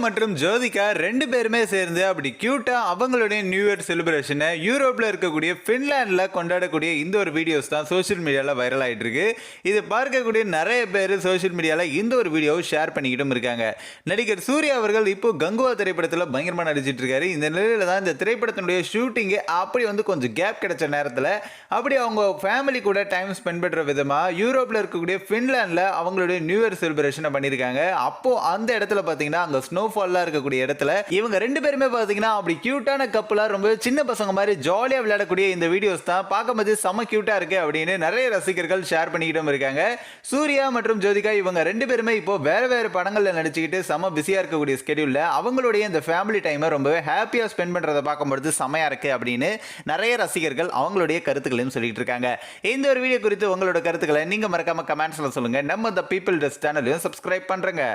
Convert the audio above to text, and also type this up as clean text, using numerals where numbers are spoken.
மற்றும் ஜோதிகா 2 பேருமே சேர்ந்து அப்படி கியூட்டா அவங்களுடைய நியூ இயர் செலிப்ரேஷனை யூரோப்ல இருக்கக்கூடிய ஃபின்லாண்ட்ல கொண்டாடக்கூடிய இந்த ஒரு வீடியோஸ் தான் சோஷியல் மீடியால வைரல் ஆயிட்டு இருக்கு. இது பார்க்கக்கூடிய நிறைய பேர் சோஷியல் மீடியால இந்த ஒரு வீடியோவை ஷேர் பண்ணிக்கிட்டும் இருக்காங்க. நடிகர் சூர்யா அவர்கள் இப்போ கங்குவா திரைப்படத்தில் பயங்கரமா நடிச்சிட்டு இருக்காரு. இந்த நிலையில தான் இந்த திரைப்படத்தினுடைய ஷூட்டிங் அப்படி கொஞ்சம் கேப் கிடைச்ச நேரத்தில் அப்படி அவங்க ஃபேமிலி கூட டைம் ஸ்பெண்ட் பண்ற விதமா யூரோப்ல இருக்கக்கூடிய ஃபின்லாண்ட்ல அவங்களுடைய நியூ இயர் செலிப்ரேஷனை பண்ணியிருக்காங்க. அப்போ அந்த இடத்துல பாத்தீங்கன்னா அங்க ஸ்னோஃபால்லாம் இருக்கக்கூடிய இடத்துல இவங்க 2 பேருமே பாத்தீங்கன்னா அப்படி கியூட்டான கப்பலா ரொம்ப சின்ன பசங்க மாதிரி ஜாலியா விளையாடக்கூடிய இந்த வீடியோஸ் தான் பார்க்கும்போது செம கியூட்டா இருக்கு அப்படின்னு நிறைய ரசிகர்கள் ஷேர் பண்ணிக்கிட்டும் இருக்காங்க. சூர்யா மற்றும் ஜோதிகா இவங்க 2 பேருமே இப்போ வேற வேற படங்கள்ல நடிச்சுக்கிட்டு செம பிஸியா இருக்கக்கூடிய ஸ்கெடியூல்ல அவங்களுடைய இந்த ஃபேமிலி டைமை ரொம்பவே ஹாப்பியா ஸ்பெண்ட் பண்றதை பார்க்கும்போது செமையா இருக்கு அப்படின்னு நிறைய ரசிகர்கள் அவங்களுடைய கருத்துக்களையும் சொல்லிட்டு இருக்காங்க. இந்த ஒரு வீடியோ குறித்து உங்களோட கருத்துக்களை நீங்க மறக்காம கமெண்ட்ஸ்ல சொல்லுங்க. நம்ம தி பீப்பிள் டெஸ்க் சேனலையும் சப்ஸ்கிரைப் பண்றேங்க.